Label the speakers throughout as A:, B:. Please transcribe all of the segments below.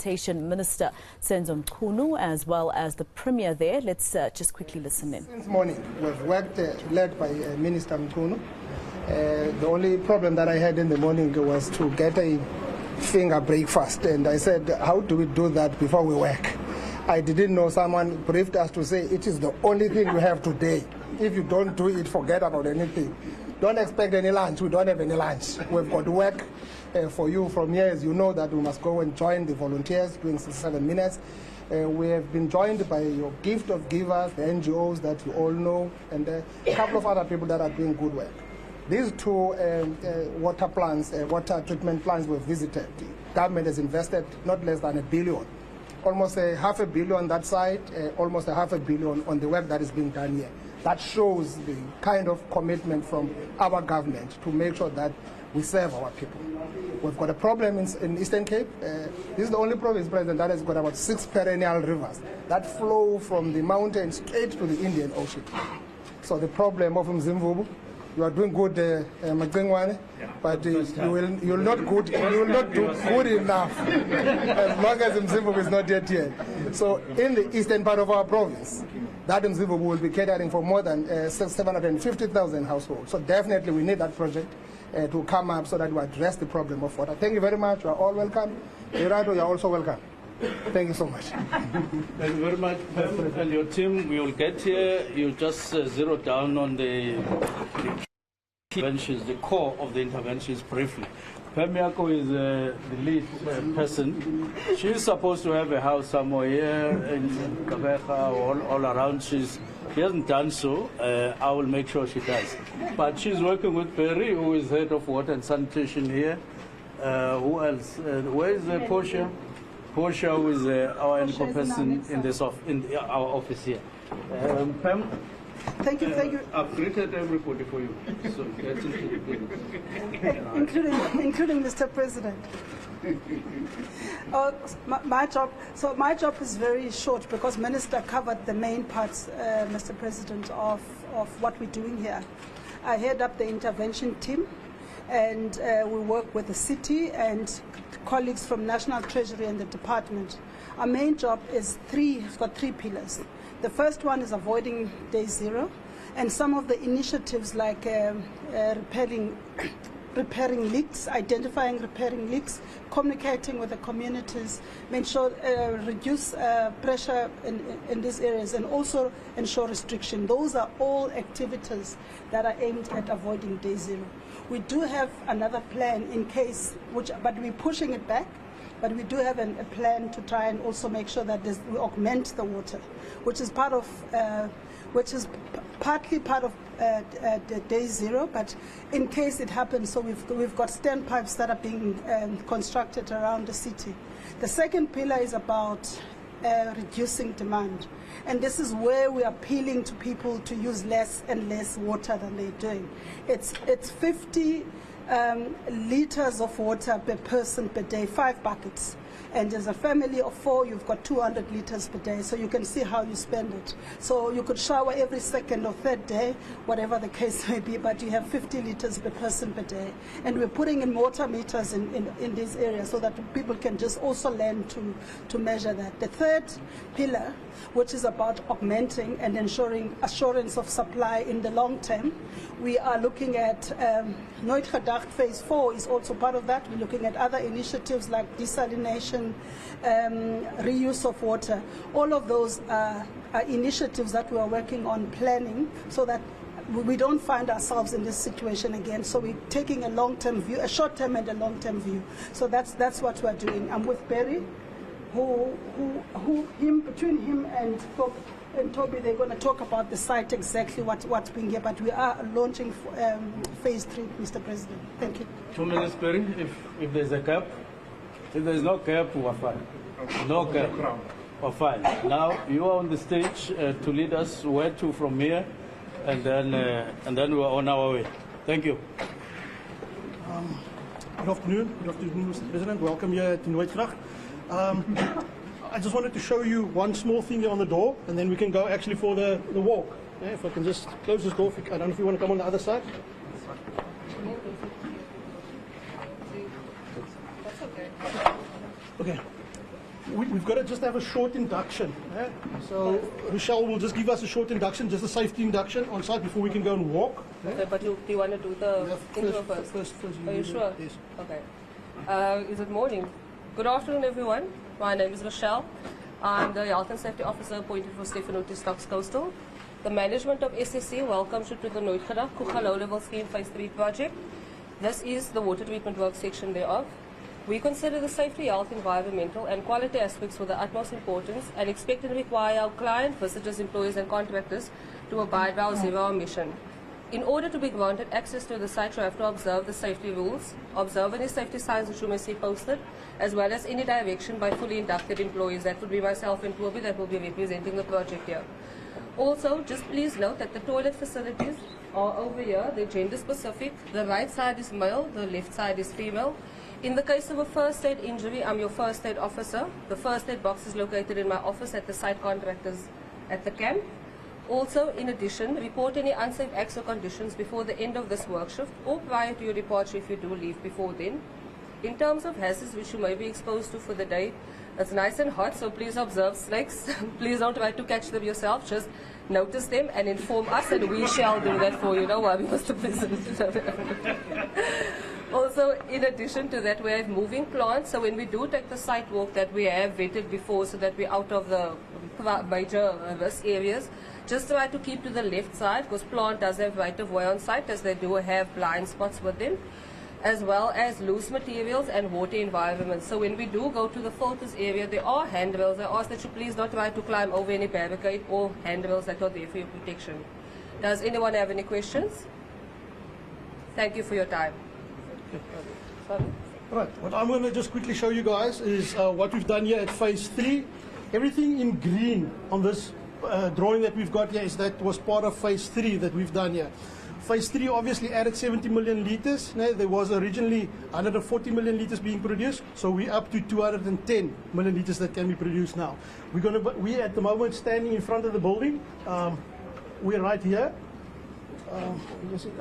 A: Transportation Minister Untitled, as well as the Premier there. Let's just quickly listen in.
B: Since morning, we've worked led by Minister Untitled. The only problem that I had in the morning was to get a finger breakfast, and I said, how do we do that before we work? I didn't know. Someone briefed us to say it is the only thing you have today. If you don't do it, forget about anything. Don't expect any lunch. We don't have any lunch. We've got work for you from here. As you know that we must go and join the volunteers doing 67 minutes. We have been joined by your gift of givers, the NGOs that you all know, and a couple of other people that are doing good work. These two water plants, water treatment plants we've visited, the government has invested not less than $1 billion. Almost $500 million on that side, almost $500 million on the work that is being done here. That shows the kind of commitment from our government to make sure that we serve our people. We've got a problem in Eastern Cape. This is the only province, President, that has got about 6 perennial rivers that flow from the mountains straight to the Indian Ocean. So the problem of Mzimvubu, you are doing good, Magdingwane, but you'll not do good enough as long as Mzimvubu is not yet here. So in the eastern part of our province, that Mzimvubu will be catering for more than 750,000 households. So definitely we need that project to come up so that we address the problem of water. Thank you very much. You are all welcome. Irato, you are also welcome. Thank you so much.
C: Thank you very much, and your team. We will get here. You just zero down on the interventions, the core of the interventions briefly. Pemiako is the lead person. She is supposed to have a house somewhere here in Gqeberha, all around. She hasn't done so. I will make sure she does. But she's working with Perry, who is head of water and sanitation here. Who else? Where is Portia? Portia, who is our eNCA person in our office here. Pam?
D: Thank you, thank you.
C: I've greeted everybody for you, so get into the business.
D: Including Mr. President. My job is very short because Minister covered the main parts, Mr. President, of what we're doing here. I head up the intervention team, and we work with the city and colleagues from National Treasury and the department. Our main job is it's got 3 pillars. The first one is avoiding day zero, and some of the initiatives like repairing leaks, identifying repairing leaks, communicating with the communities, make sure reduce pressure in these areas, and also ensure restriction. Those are all activities that are aimed at avoiding day zero. We do have another plan in case, but we're pushing it back. But we do have a plan to try and also make sure that we augment the water, which is partly part of the day zero. But in case it happens, so we've got standpipes that are being constructed around the city. The second pillar is about reducing demand, and this is where we are appealing to people to use less and less water than they're doing. It's 50 liters of water per person per day, 5 buckets. And as a family of 4, you've got 200 liters per day, so you can see how you spend it. So you could shower every second or third day, whatever the case may be, but you have 50 liters per person per day. And we're putting in water meters in these areas so that people can just also learn to measure that. The third pillar, which is about augmenting and ensuring assurance of supply in the long term, we are looking at Nooit Gedacht Phase 4 is also part of that. We're looking at other initiatives like desalination, reuse of water. All of those are initiatives that we are working on planning so that we don't find ourselves in this situation again. So we're taking a long-term view, a short-term and a long-term view. So that's what we're doing. I'm with Perry, between him and Toby, they're going to talk about the site, exactly what's being here, but we are launching phase 3, Mr. President. Thank you.
C: 2 minutes, Perry, if there's a gap. If there's no gap, we're fine. No gap, we're fine. Now, you are on the stage to lead us where to from here, and then we're on our way. Thank you.
E: Good afternoon, Mr. President. Welcome here to Nooit Gedacht. I just wanted to show you one small thing here on the door, and then we can go actually for the walk. Yeah, if I can just close this door, I don't know if you want to come on the other side. That's okay. Okay. we've got to just have a short induction. So Rochelle will just give us a short induction, just a safety induction on site before we can go and walk.
F: Okay, but do you want to do the intro first?
E: First
F: Are you sure?
E: Yes.
F: Okay. Is it morning? Good afternoon, everyone. My name is Rochelle. I'm the Health and Safety Officer appointed for Stefanotti Stocks Coastal. The management of SSC welcomes you to the Gqeberha low-level scheme Phase 3 project. This is the water treatment work section thereof. We consider the safety, health, environmental and quality aspects for the utmost importance and expect and require our client, visitors, employees and contractors to abide by our zero mission. In order to be granted access to the site, you have to observe the safety rules, observe any safety signs which you may see posted, as well as any direction by fully inducted employees. That would be myself and Toby that will be representing the project here. Also, just please note that the toilet facilities are over here. They're gender specific. The right side is male, the left side is female. In the case of a first aid injury, I'm your first aid officer. The first aid box is located in my office at the site contractors at the camp. Also, in addition, report any unsafe acts or conditions before the end of this work shift or prior to your departure if you do leave before then. In terms of hazards which you may be exposed to for the day, it's nice and hot, so please observe snakes. Please don't try to catch them yourself, just notice them and inform us and we shall do that for you. Don't worry, Mr. President. Also, in addition to that, we have moving plants. So when we do take the site walk that we have vetted before so that we're out of the major risk areas, just try to keep to the left side because plant does have right of way on site as they do have blind spots with them, as well as loose materials and water environments. So when we do go to the filters area, there are handrails. I ask that you please not try to climb over any barricade or handrails that are there for your protection. Does anyone have any questions? Thank you for your time.
E: Right, what I'm going to just quickly show you guys is what we've done here at Phase 3. Everything in green on this drawing that we've got here is that was part of Phase 3 that we've done here. Phase 3 obviously added 70 million litres. There was originally 140 million litres being produced, so we're up to 210 million litres that can be produced now. We at the moment standing in front of the building. We're right here.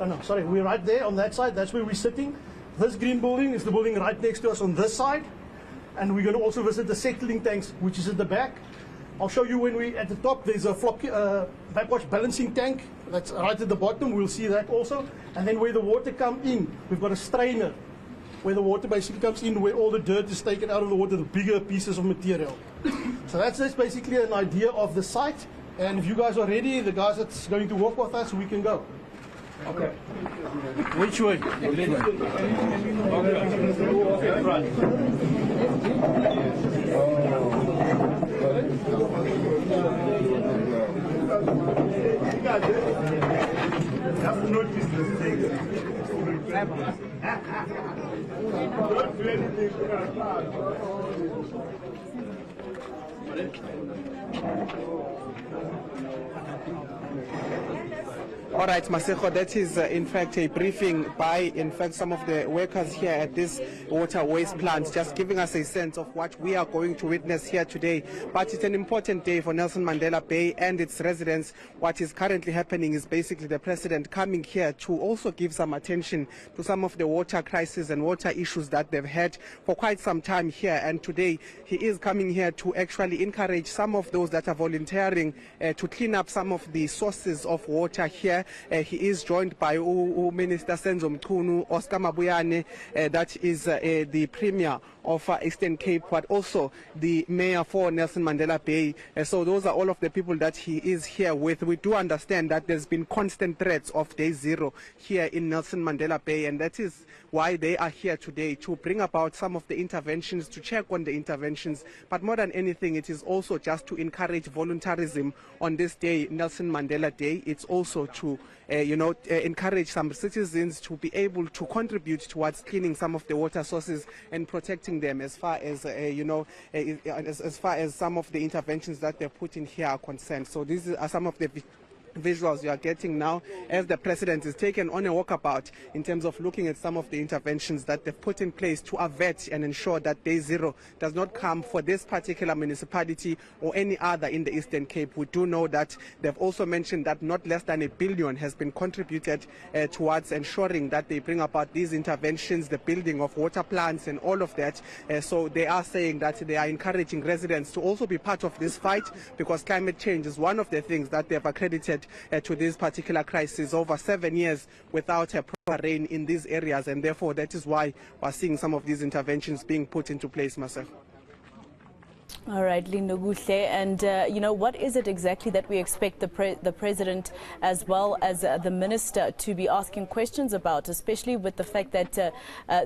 E: We're right there on that side. That's where we're sitting. This green building is the building right next to us on this side. And we're going to also visit the settling tanks, which is at the back. I'll show you when we at the top, there's a backwash balancing tank. That's right at the bottom. We'll see that also. And then where the water comes in, we've got a strainer where the water basically comes in, where all the dirt is taken out of the water, the bigger pieces of material. So that's basically an idea of the site. And if you guys are ready, the guys that's going to walk with us, we can go. Okay. Which way?
G: All right, Maseko, that is in fact a briefing by some of the workers here at this water waste plant, just giving us a sense of what we are going to witness here today. But it's an important day for Nelson Mandela Bay and its residents. What is currently happening is basically the president coming here to also give some attention to some of the water crisis and water issues that they've had for quite some time here. And today he is coming here to actually encourage some of those that are volunteering to clean up some of the sources of water here. He is joined by Minister Senzo Mchunu, Oscar Mabuyane, that is the Premier of Eastern Cape, but also the Mayor for Nelson Mandela Bay. So those are all of the people that he is here with. We do understand that there's been constant threats of day zero here in Nelson Mandela Bay, and that is why they are here today, to bring about some of the interventions, to check on the interventions. But more than anything, it is also just to encourage voluntarism on this day, Nelson Mandela Day. It's also to encourage some citizens to be able to contribute towards cleaning some of the water sources and protecting them as far as as far as some of the interventions that they're put in here are concerned. So these are some of the visuals you are getting now as the president is taken on a walkabout in terms of looking at some of the interventions that they've put in place to avert and ensure that day zero does not come for this particular municipality or any other in the Eastern Cape. We do know that they've also mentioned that not less than $1 billion has been contributed towards ensuring that they bring about these interventions, the building of water plants and all of that. So they are saying that they are encouraging residents to also be part of this fight, because climate change is one of the things that they have accredited to this particular crisis. Over 7 years without a proper rain in these areas, and therefore that is why we're seeing some of these interventions being put into place, Marcel.
A: All right, Lindokuhle, and what is it exactly that we expect the president as well as the minister to be asking questions about, especially with the fact that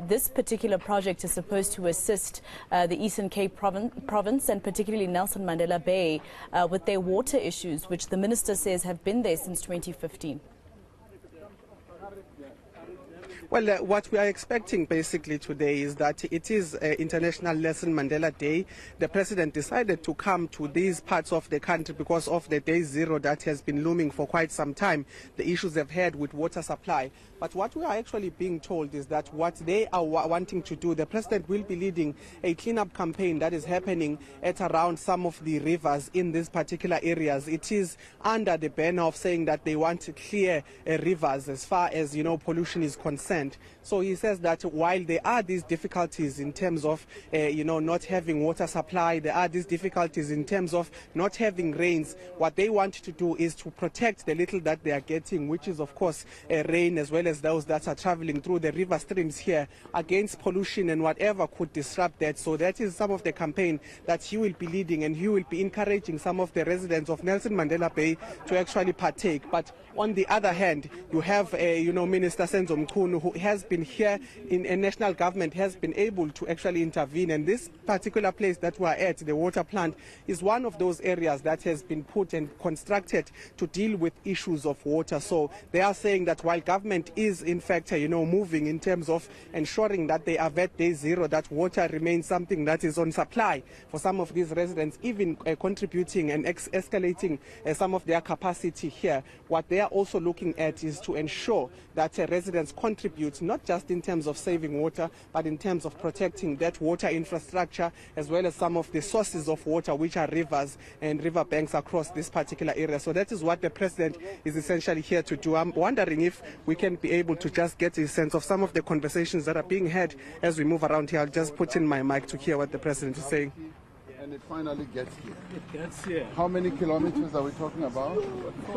A: this particular project is supposed to assist the Eastern Cape province and particularly Nelson Mandela Bay with their water issues, which the minister says have been there since 2015?
G: Well, what we are expecting basically today is that it is International Nelson Mandela Day. The president decided to come to these parts of the country because of the day zero that has been looming for quite some time, the issues they've had with water supply. But what we are actually being told is that what they are wanting to do, the president will be leading a cleanup campaign that is happening at around some of the rivers in these particular areas. It is under the banner of saying that they want to clear rivers as far as, pollution is concerned. So he says that while there are these difficulties in terms of, not having water supply, there are these difficulties in terms of not having rains, what they want to do is to protect the little that they are getting, which is, of course, rain as well as those that are traveling through the river streams here, against pollution and whatever could disrupt that. So that is some of the campaign that he will be leading, and he will be encouraging some of the residents of Nelson Mandela Bay to actually partake. But on the other hand, you have, Minister Senzo Mchunu, who has been here in a national government, has been able to actually intervene. And this particular place that we are at, the water plant, is one of those areas that has been put and constructed to deal with issues of water. So they are saying that while government is in fact, moving in terms of ensuring that they avert day zero, that water remains something that is on supply for some of these residents, even contributing and escalating some of their capacity here. What they are also looking at is to ensure that residents contribute, not just in terms of saving water, but in terms of protecting that water infrastructure, as well as some of the sources of water, which are rivers and river banks across this particular area. So that is what the president is essentially here to do. I'm wondering if we can be able to just get a sense of some of the conversations that are being had as we move around here. I'll just put in my mic to hear what the president is saying.
H: And it finally gets here.
C: It gets here.
H: How many kilometers are we talking about?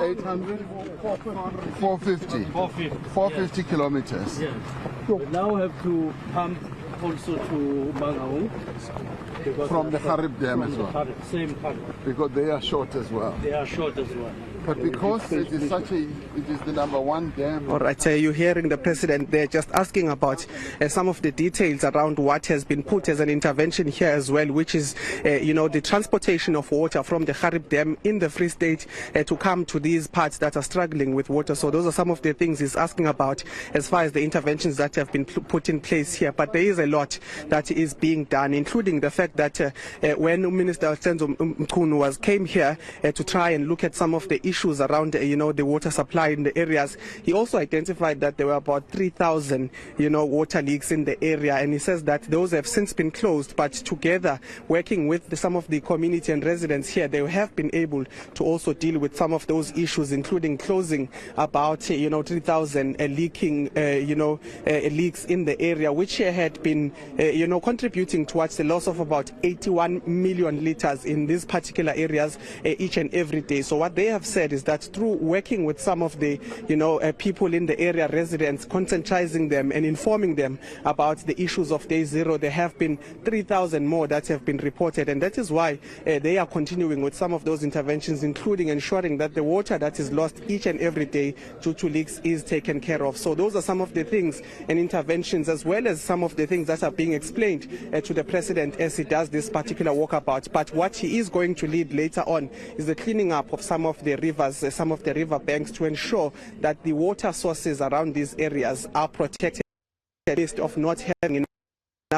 H: 800? 450. 450 kilometers.
C: Yes. We now have to pump also to Mangaung.
H: From the Gqeberha Dam as well.
C: Same Gqeberha.
H: Because they are short as well.
C: They are short as well.
H: But because it is the #1 dam.
G: All right, you're hearing the president there just asking about some of the details around what has been put as an intervention here as well, which is, the transportation of water from the Gqeberha Dam in the Free State to come to these parts that are struggling with water. So those are some of the things he's asking about as far as the interventions that have been put in place here. But there is a lot that is being done, including the fact that when Minister Senzo Mchunu came here to try and look at some of the issues around, the water supply in the areas, he also identified that there were about 3,000, water leaks in the area, and he says that those have since been closed. But together, working with some of the community and residents here, they have been able to also deal with some of those issues, including closing about 3,000 leaking, leaks in the area, which had been, contributing towards the loss of about 81 million liters in these particular areas each and every day. So what they have said is that through working with some of the people in the area, residents, conscientizing them and informing them about the issues of day zero, there have been 3,000 more that have been reported, and that is why they are continuing with some of those interventions, including ensuring that the water that is lost each and every day due to leaks is taken care of. So those are some of the things and interventions, as well as some of the things that are being explained to the president as he does this particular walkabout. But what he is going to lead later on is the cleaning up of some of the rivers, some of the river banks, to ensure that the water sources around these areas are protected, of not having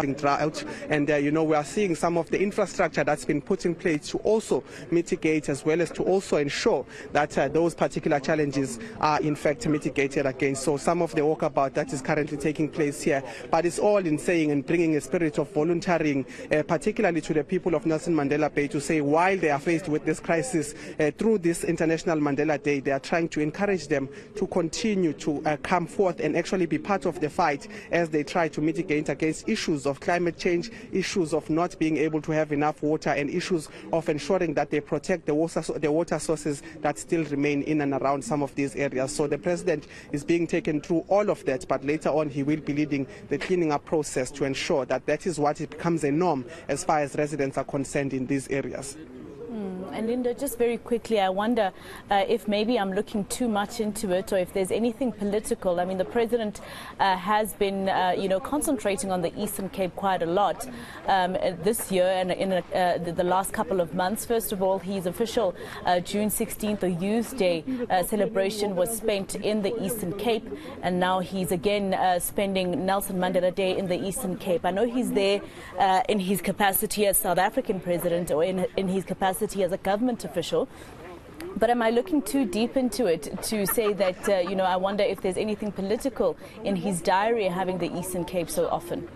G: drought, and we are seeing some of the infrastructure that's been put in place to also mitigate, as well as to also ensure that those particular challenges are in fact mitigated against. So some of the walkabout that is currently taking place here, but it's all in saying and bringing a spirit of volunteering, particularly to the people of Nelson Mandela Bay, to say while they are faced with this crisis through this International Mandela Day, they are trying to encourage them to continue to come forth and actually be part of the fight as they try to mitigate against issues of climate change, issues of not being able to have enough water, and issues of ensuring that they protect the water sources that still remain in and around some of these areas. So the president is being taken through all of that, but later on he will be leading the cleaning up process to ensure that that is what it becomes a norm as far as residents are concerned in these areas.
A: And Linda, just very quickly, I wonder if maybe I'm looking too much into it, or if there's anything political. I mean, the president has been, concentrating on the Eastern Cape quite a lot this year and in the last couple of months. First of all, his official June 16th, the Youth Day celebration was spent in the Eastern Cape, and now he's again spending Nelson Mandela Day in the Eastern Cape. I know he's there in his capacity as South African president, or in his capacity as a government official. But am I looking too deep into it to say that, I wonder if there's anything political in his diary having the Eastern Cape so often?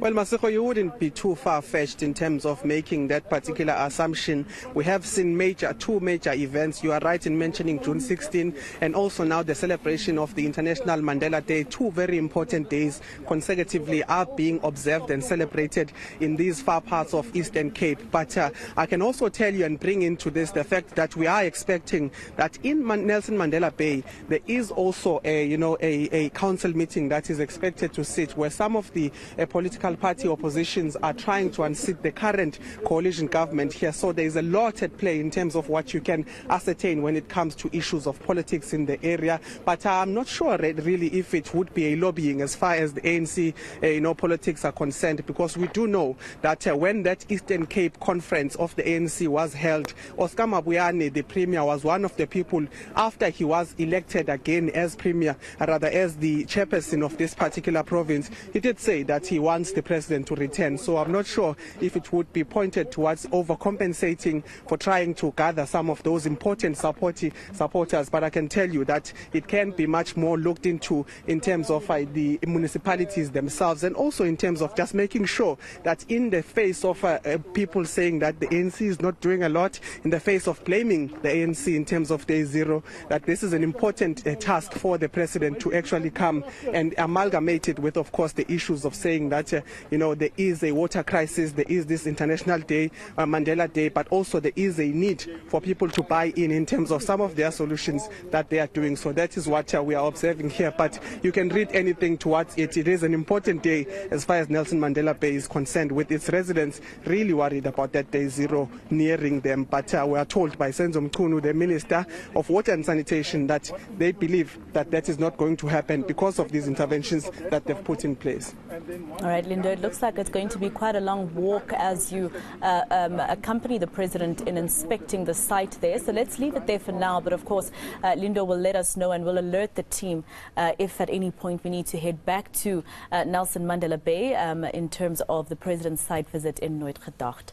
G: Well, Maseko, you wouldn't be too far-fetched in terms of making that particular assumption. We have seen two major events. You are right in mentioning June 16 and also now the celebration of the International Mandela Day. Two very important days consecutively are being observed and celebrated in these far parts of Eastern Cape. But I can also tell you and bring into this the fact that we are expecting that in Nelson Mandela Bay there is also a council meeting that is expected to sit, where some of the political party oppositions are trying to unseat the current coalition government here. So there is a lot at play in terms of what you can ascertain when it comes to issues of politics in the area. But I'm not sure really if it would be a lobbying as far as the ANC politics are concerned, because we do know that when that Eastern Cape conference of the ANC was held, Oscar Mabuyane, the premier, was one of the people, after he was elected again as premier, rather as the chairperson of this particular province, he did say that he wants the president to return. So I'm not sure if it would be pointed towards overcompensating for trying to gather some of those important supporters, but I can tell you that it can be much more looked into in terms of the municipalities themselves, and also in terms of just making sure that in the face of people saying that the ANC is not doing a lot, in the face of blaming the ANC in terms of day zero, that this is an important task for the president to actually come and amalgamate it with, of course, the issues of saying that there is a water crisis, there is this International Day, Mandela Day, but also there is a need for people to buy in terms of some of their solutions that they are doing. So that is what we are observing here. But you can read anything towards it. It is an important day as far as Nelson Mandela Bay is concerned, with its residents really worried about that day zero nearing them. But we are told by Senzo Mchunu, the Minister of Water and Sanitation, that they believe that that is not going to happen because of these interventions that they've put in place.
A: All right, Lindo, it looks like it's going to be quite a long walk as you accompany the president in inspecting the site there. So let's leave it there for now. But of course, Lindo will let us know and will alert the team if at any point we need to head back to Nelson Mandela Bay in terms of the president's site visit in Gqeberha.